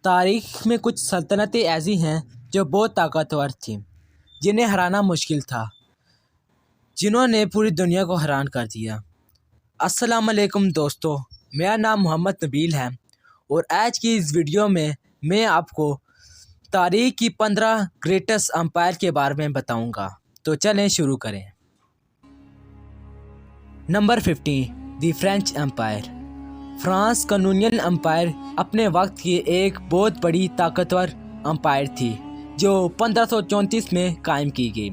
تاریخ میں کچھ سلطنتیں ایسی ہیں جو بہت طاقتور تھیں، جنہیں ہرانا مشکل تھا، جنہوں نے پوری دنیا کو حیران کر دیا۔ السلام علیکم دوستو، میرا نام محمد نبیل ہے اور آج کی اس ویڈیو میں آپ کو تاریخ کی 15 گریٹسٹ امپائر کے بارے میں بتاؤں گا۔ تو چلیں شروع کریں۔ Number 15، the French empire. France colonial empire اپنے وقت کی ایک بہت بڑی طاقتور امپائر تھی جو 1534 میں قائم کی گئی۔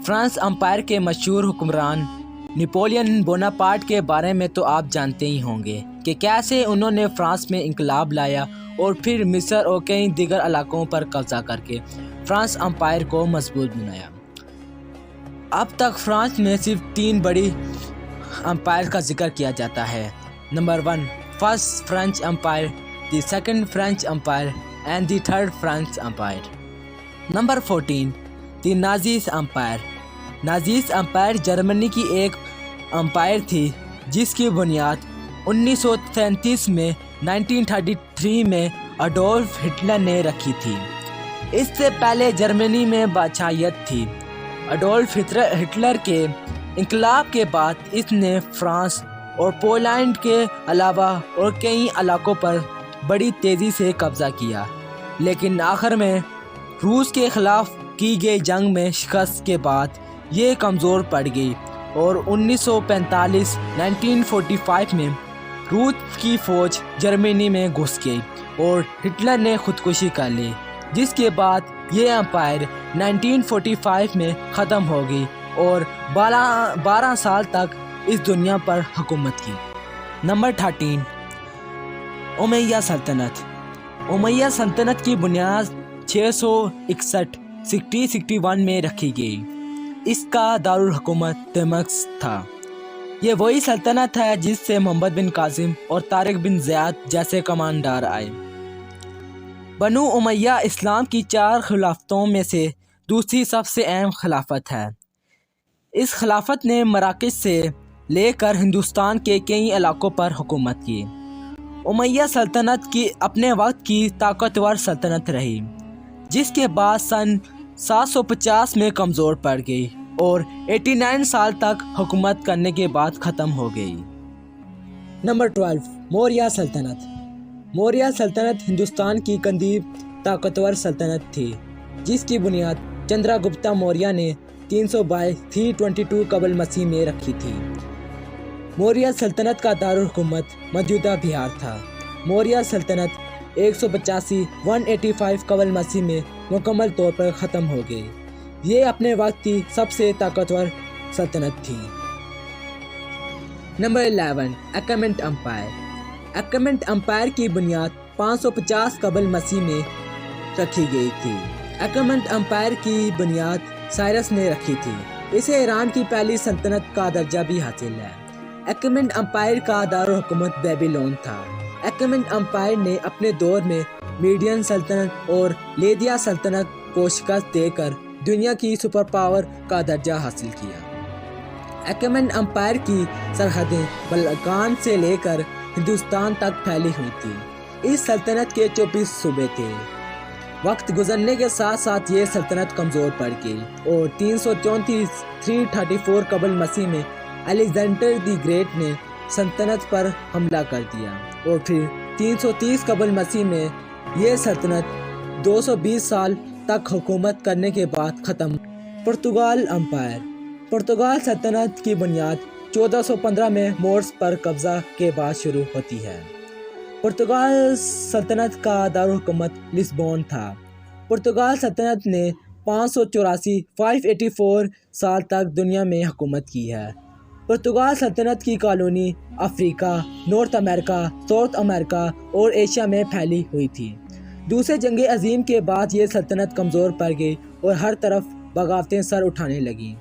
فرانس امپائر کے مشہور حکمران نپولین بوناپارٹ کے بارے میں تو آپ جانتے ہی ہوں گے کہ کیسے انہوں نے فرانس میں انقلاب لایا اور پھر مصر اور کئی دیگر علاقوں پر قبضہ کر کے فرانس امپائر کو مضبوط بنایا۔ اب تک فرانس میں صرف 3 بڑی امپائر کا ذکر کیا جاتا ہے۔ Number 1، first French empire, the second French empire and the third French empire. Number 14، the Nazis empire. Nazis empire جرمنی کی ایک امپائر تھی جس کی بنیاد 1933 میں 1933 میں اڈولف ہٹلر نے رکھی تھی۔ اس سے پہلے جرمنی میں بادشاہیت تھی۔ اڈولف ہٹلر کے انقلاب کے بعد اس نے فرانس اور پولینڈ کے علاوہ اور کئی علاقوں پر بڑی تیزی سے قبضہ کیا، لیکن آخر میں روس کے خلاف کی گئی جنگ میں شکست کے بعد یہ کمزور پڑ گئی اور 1945 میں روس کی فوج جرمنی میں گھس گئی اور ہٹلر نے خودکشی کر لی، جس کے بعد یہ امپائر 1945 میں ختم ہو گئی اور 12 سال تک اس دنیا پر حکومت کی۔ نمبر 13، امیہ سلطنت۔ امیہ سلطنت کی بنیاد 661 میں رکھی گئی۔ اس کا دارالحکومت دمشق تھا۔ یہ وہی سلطنت ہے جس سے محمد بن قاسم اور طارق بن زیاد جیسے کمانڈر آئے۔ بنو امیہ اسلام کی 4 خلافتوں میں سے دوسری سب سے اہم خلافت ہے۔ اس خلافت نے مراکش سے لے کر ہندوستان کے کئی علاقوں پر حکومت کی۔ امیہ سلطنت کی اپنے وقت کی طاقتور سلطنت رہی، جس کے بعد سن 750 میں کمزور پڑ گئی اور 89 سال تک حکومت کرنے کے بعد ختم ہو گئی۔ نمبر 12، موریہ سلطنت۔ موریہ سلطنت ہندوستان کی قدیم طاقتور سلطنت تھی جس کی بنیاد چندرا گپتا موریہ نے 322 قبل مسیح میں رکھی تھی۔ موریہ سلطنت کا دارالحکومت موجودہ بہار تھا۔ موریہ سلطنت 185 قبل مسیح میں مکمل طور پر ختم ہو گئی۔ یہ اپنے وقت کی سب سے طاقتور سلطنت تھی۔ Number 11، Achaemenid empire. Achaemenid empire کی بنیاد 550 قبل مسیح میں رکھی گئی تھی۔ اکیمنٹ امپائر کی بنیاد سائرس نے رکھی تھی۔ اسے ایران کی پہلی سلطنت کا درجہ بھی حاصل ہے۔ اکیمنٹ امپائر کا دارالحکومت بیبیلون تھا۔ اکیمنٹ امپائر نے اپنے دور میں میڈین سلطنت اور لیدیا سلطنت کو شکست دے کر دنیا کی سپر پاور کا درجہ حاصل کیا۔ اکیمنٹ امپائر کی سرحدیں بلقان سے لے کر ہندوستان تک پھیلی ہوئی تھی۔ اس سلطنت کے 24 صوبے تھے۔ وقت گزرنے کے ساتھ ساتھ یہ سلطنت کمزور پڑ گئی اور 334 قبل مسیح میں الیگزینڈر دی گریٹ نے سلطنت پر حملہ کر دیا اور پھر 330 قبل مسیح میں یہ سلطنت 220 سال تک حکومت کرنے کے بعد ختم۔ پرتگال امپائر۔ پرتگال سلطنت کی بنیاد 1415 میں مورس پر قبضہ کے بعد شروع ہوتی ہے۔ پرتگال سلطنت کا دارالحکومت لسبون تھا۔ پرتگال سلطنت نے 584 سال تک دنیا میں حکومت کی ہے۔ پرتگال سلطنت کی کالونی افریقہ، نارتھ امریکہ، ساؤتھ امریکہ اور ایشیا میں پھیلی ہوئی تھی۔ دوسرے جنگ عظیم کے بعد یہ سلطنت کمزور پڑ گئی اور ہر طرف بغاوتیں سر اٹھانے لگیں۔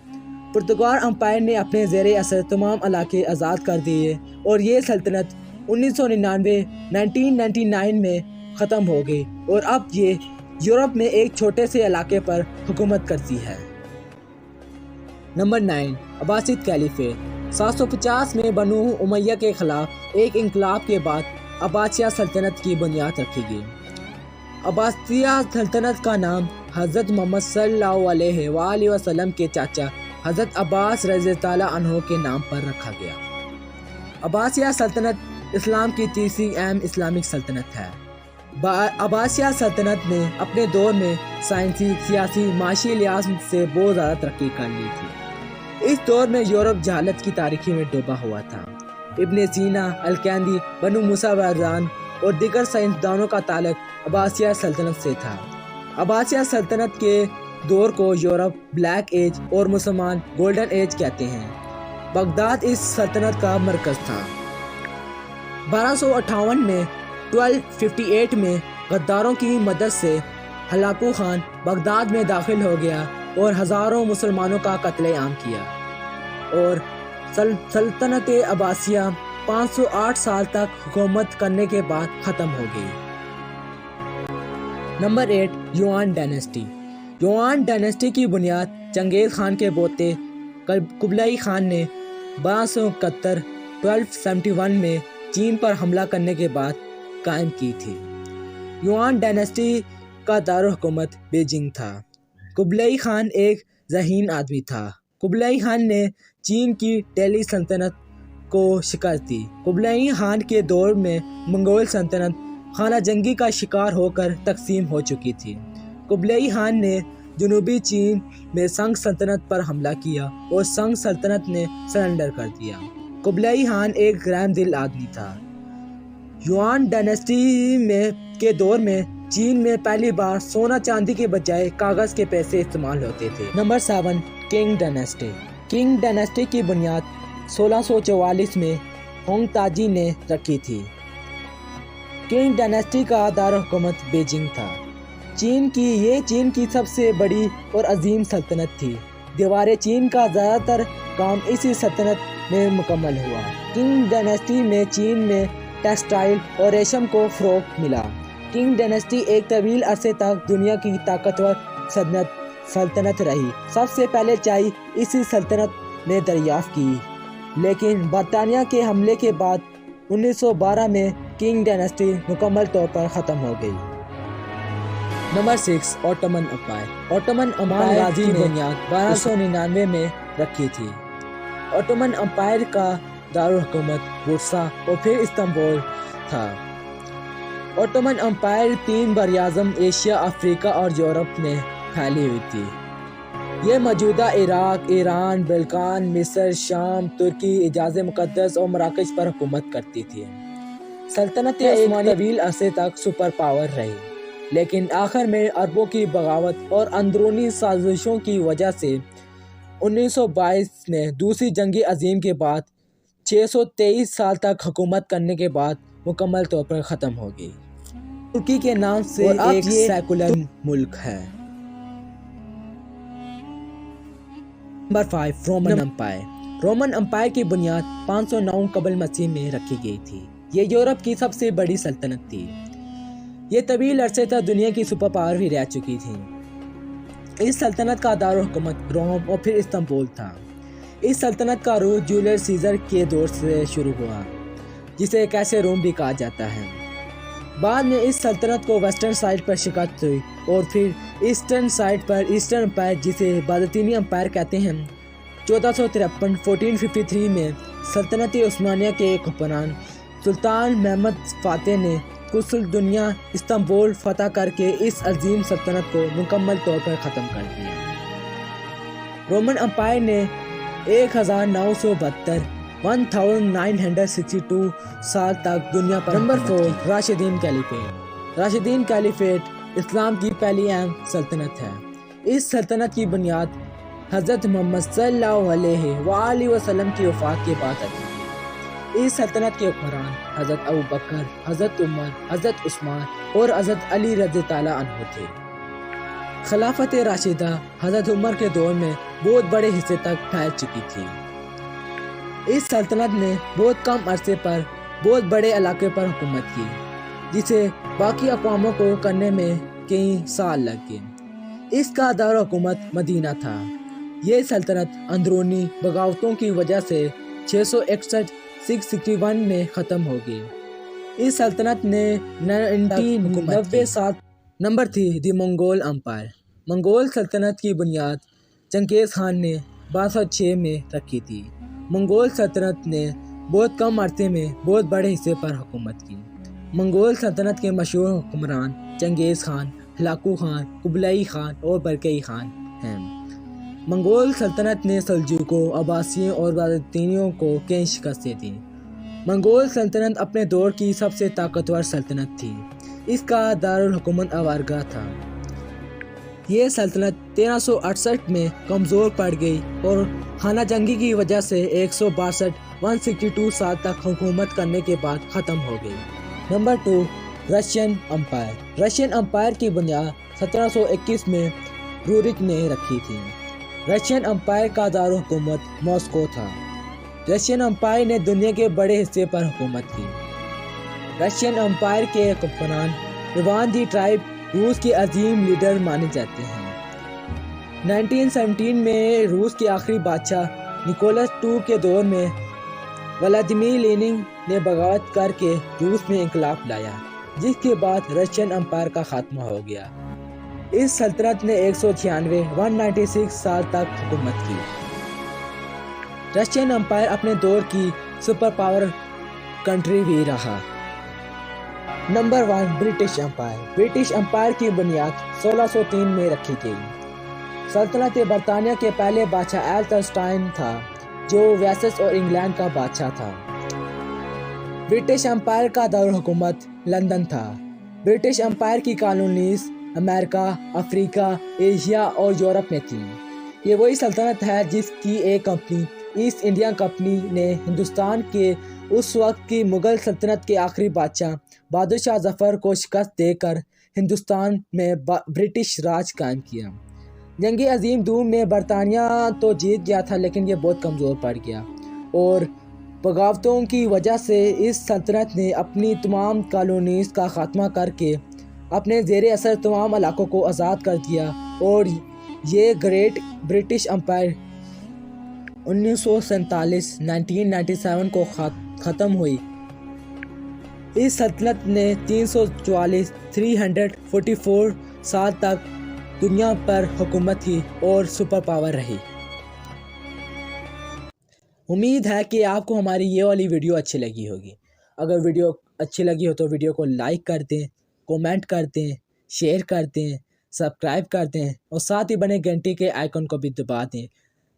پرتگال امپائر نے اپنے زیر اثر تمام علاقے آزاد کر دیے اور یہ سلطنت 1999 میں ختم ہو گئی اور اب یہ یورپ میں ایک چھوٹے سے علاقے پر حکومت کرتی ہے۔ Number 9، Abbasid caliphate. 750 میں بنو امیہ کے خلاف ایک انقلاب کے بعد عباسیہ سلطنت کی بنیاد رکھی گئی۔ عباسیہ سلطنت کا نام حضرت محمد صلی اللہ علیہ وآلہ وسلم کے چاچا حضرت عباس رضی اللہ عنہ کے نام پر رکھا گیا۔ عباسیہ سلطنت اسلام کی تیسری اہم اسلامک سلطنت ہے۔ عباسیہ سلطنت نے اپنے دور میں سائنسی، سیاسی، معاشی لحاظ سے بہت زیادہ ترقی کر لی تھی۔ اس دور میں یورپ جہالت کی تاریکی میں ڈوبا ہوا تھا۔ ابن سینا، الکندی، بنو موسیٰ وردان اور دیگر سائنسدانوں کا تعلق عباسیہ سلطنت سے تھا۔ عباسیہ سلطنت کے دور کو یورپ بلیک ایج اور مسلمان گولڈن ایج کہتے ہیں۔ بغداد اس سلطنت کا مرکز تھا۔ 1258 میں 1258 میں غداروں کی مدد سے ہلاکو خان بغداد میں داخل ہو گیا اور ہزاروں مسلمانوں کا قتل عام کیا، اور سلطنت عباسیہ 508 سال تک حکومت کرنے کے بعد ختم ہو گئی۔ نمبر 8، یوان ڈائنیسٹی۔ یوان ڈائنیسٹی کی بنیاد چنگیز خان کے پوتے قبلئی خان نے 1271 میں چین پر حملہ کرنے کے بعد قائم کی تھی۔ یوان ڈائنیسٹی کا دارالحکومت بیجنگ تھا۔ قبلئی خان ایک ذہین آدمی تھا۔ قبلئی خان نے چین کی دہلی سلطنت کو شکست دی۔ قبلئی خان کے دور میں منگول سلطنت خانہ جنگی کا شکار ہو کر تقسیم ہو چکی تھی۔ قبلئی خان نے جنوبی چین میں سنگ سلطنت پر حملہ کیا اور سنگ سلطنت نے سرنڈر کر دیا۔ قبلئی خان ایک رحم دل آدمی تھا۔ یوان ڈائنیسٹی کے دور میں چین میں پہلی بار سونا چاندی کے بجائے کاغذ کے پیسے استعمال ہوتے تھے۔ Number 7، king dynasty. King dynasty کی بنیاد 1644 میں ہونگ تاجی نے رکھی تھی۔ کنگ ڈائنیسٹی کا دارالحکومت بیجنگ تھا۔ چین کی سب سے بڑی اور عظیم سلطنت تھی۔ دیوار چین کا زیادہ تر کام اسی سلطنت میں مکمل ہوا۔ کنگ ڈائنیسٹی میں چین میں ٹیکسٹائل اور ریشم کو فروغ ملا۔ کنگ ڈائنیسٹی ایک طویل عرصے تک دنیا کی طاقتور سلطنت رہی۔ سب سے پہلے چائے اسی سلطنت نے دریافت کی، لیکن برطانیہ کے حملے کے بعد 1912 میں کنگ ڈائنیسٹی مکمل طور پر ختم ہو گئی۔ Number 6، Ottoman empire. Ottoman empire کی بنیاد 1299 میں رکھی تھی۔ اوٹومن امپائر کا دارالحکومت بورسا اور پھر استنبول تھا۔ اوٹومن امپائر 3 براعظم ایشیا، افریقہ اور یورپ میں پھیلی ہوئی تھی۔ یہ موجودہ عراق، ایران، بلقان، مصر، شام، ترکی، حجاز مقدس اور مراکش پر حکومت کرتی تھی۔ سلطنت عثمانی طویل عرصے تک سپر پاور رہی، لیکن آخر میں عربوں کی بغاوت اور اندرونی سازشوں کی وجہ سے 1922 میں دوسری جنگ عظیم کے بعد 623 سال تک حکومت کرنے کے بعد مکمل طور پر ختم ہو گئی۔ ترکی کے نام سے ایک سیکولر ملک ہے۔ Number 5، Roman empire. Roman empire کی بنیاد 509 قبل مسیح میں رکھی گئی تھی۔ یہ یورپ کی سب سے بڑی سلطنت تھی۔ یہ طویل عرصے تک دنیا کی سپر پاور بھی رہ چکی تھی۔ اس سلطنت کا دارالحکومت روم اور پھر استنبول تھا۔ اس سلطنت کا عروج جولیس سیزر کے دور سے شروع ہوا، جسے کیسے روم بھی کہا جاتا ہے۔ بعد میں اس سلطنت کو ویسٹرن سائڈ پر شکست ہوئی اور پھر ایسٹرن سائڈ پر ایسٹرن امپائر، جسے بازنطینی امپائر کہتے ہیں، 1453 میں سلطنت عثمانیہ کے ایک حکمران سلطان محمد فاتح نے کل دنیا استنبول فتح کر کے اس عظیم سلطنت کو مکمل طور پر ختم کر دیا۔ رومن امپائر نے 1962 سال تک دنیا پر۔ نمبر 4، راشدین کیلیفیٹ۔ راشدین کیلیفیٹ اسلام کی پہلی اہم سلطنت ہے۔ اس سلطنت کی بنیاد حضرت محمد صلی اللہ علیہ وآلہ وسلم کی وفات کے بعد رکھی گئی۔ اس سلطنت کے حکمران حضرت ابوبکر، حضرت عمر، حضرت عثمان اور حضرت علی رضی اللہ عنہ تھے۔ خلافت راشدہ حضرت عمر کے دور میں بہت بڑے حصے تک پھیل چکی تھی۔ اس سلطنت نے بہت کم عرصے پر بہت بڑے علاقے پر حکومت کی، جسے باقی اقواموں کو کرنے میں کئی سال لگ گئے۔ اس کا دارالحکومت مدینہ تھا۔ یہ سلطنت اندرونی بغاوتوں کی وجہ سے 661 میں ختم ہو گئی۔ اس سلطنت نے 90 سال نمبر 3 دی منگول امپائر۔ منگول سلطنت کی بنیاد چنگیز خان نے 1206 میں رکھی تھی۔ منگول سلطنت نے بہت کم عرصے میں بہت بڑے حصے پر حکومت کی۔ منگول سلطنت کے مشہور حکمران چنگیز خان، ہلاکو خان، قبلائی خان اور برقی خان ہیں۔ منگول سلطنت نے سلجوقوں، عباسیوں اور بازنطینیوں کو کئی شکستیں دیں۔ منگول سلطنت اپنے دور کی سب سے طاقتور سلطنت تھی۔ اس کا دارالحکومت آرگا تھا۔ یہ سلطنت 1368 میں کمزور پڑ گئی اور خانہ جنگی کی وجہ سے 162 سال تک حکومت کرنے کے بعد ختم ہو گئی۔ Number 2 Russian empire. Russian empire کی بنیاد 1721 میں رورک نے رکھی تھی۔ رشین امپائر کا دارالحکومت ماسکو تھا۔ رشین امپائر نے دنیا کے بڑے حصے پر حکومت کی۔ رشین امپائر کے حکمران ایوان دی ٹرائب روس کے عظیم لیڈر مانے جاتے ہیں۔ 1917 میں روس کے آخری بادشاہ نکولس II کے دور میں ولادیمیر لینن نے بغاوت کر کے روس میں انقلاب لایا، جس کے بعد رشین امپائر کا خاتمہ ہو گیا۔ اس سلطنت نے 196 سال تک حکومت کی۔ رشین امپائر اپنے دور کی سپر پاور کنٹری بھی رہا۔ Number 1 British umpire. British umpire کی بنیاد 1603 میں رکھی گئی۔ سلطنت برطانیہ کے پہلے بادشاہ ایلتنسٹائن تھا، جو ویسس اور انگلینڈ کا بادشاہ تھا۔ برٹش امپائر کا دارالحکومت لندن تھا۔ برٹش امپائر کی کالونیز امریکہ، افریقہ، ایشیا اور یورپ میں تھیں۔ یہ وہی سلطنت ہے جس کی ایک کمپنی ایسٹ انڈیا کمپنی نے ہندوستان کے اس وقت کی مغل سلطنت کے آخری بادشاہ بہادر شاہ ظفر کو شکست دے کر ہندوستان میں برٹش راج قائم کیا۔ جنگ عظیم دوم میں برطانیہ تو جیت گیا تھا، لیکن یہ بہت کمزور پڑ گیا اور بغاوتوں کی وجہ سے اس سلطنت نے اپنی تمام کالونیز کا خاتمہ کر کے اپنے زیر اثر تمام علاقوں کو آزاد کر دیا اور یہ گریٹ برٹش امپائر 1947 کو ختم ہوئی۔ اس سلطنت نے 344 سال تک دنیا پر حکومت کی اور سپر پاور رہی۔ امید ہے کہ آپ کو ہماری یہ والی ویڈیو اچھی لگی ہوگی۔ اگر ویڈیو اچھی لگی ہو تو ویڈیو کو لائک کر دیں، کومنٹ کر دیں، شیئر کر دیں، سبسکرائب کر دیں اور ساتھ ہی بنے گھنٹی کے آئیکن کو بھی دبا دیں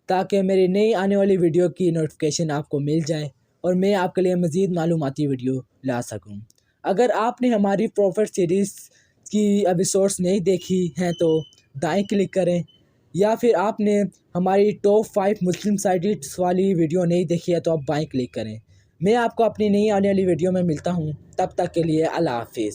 تاکہ میری نئی آنے والی ویڈیو کی نوٹیفیکیشن آپ کو مل جائے اور میں آپ کے لیے مزید معلوماتی ویڈیو لا سکوں۔ اگر آپ نے ہماری پروفٹ سیریز کی ایپیسوڈز نہیں دیکھی ہیں تو دائیں کلک کریں، یا پھر آپ نے ہماری ٹاپ 5 مسلم سائٹس والی ویڈیو نہیں دیکھی ہے تو آپ بائیں کلک کریں۔ میں آپ کو اپنی نئی آنے والی ویڈیو میں ملتا ہوں، تب تک کے لیے اللہ حافظ۔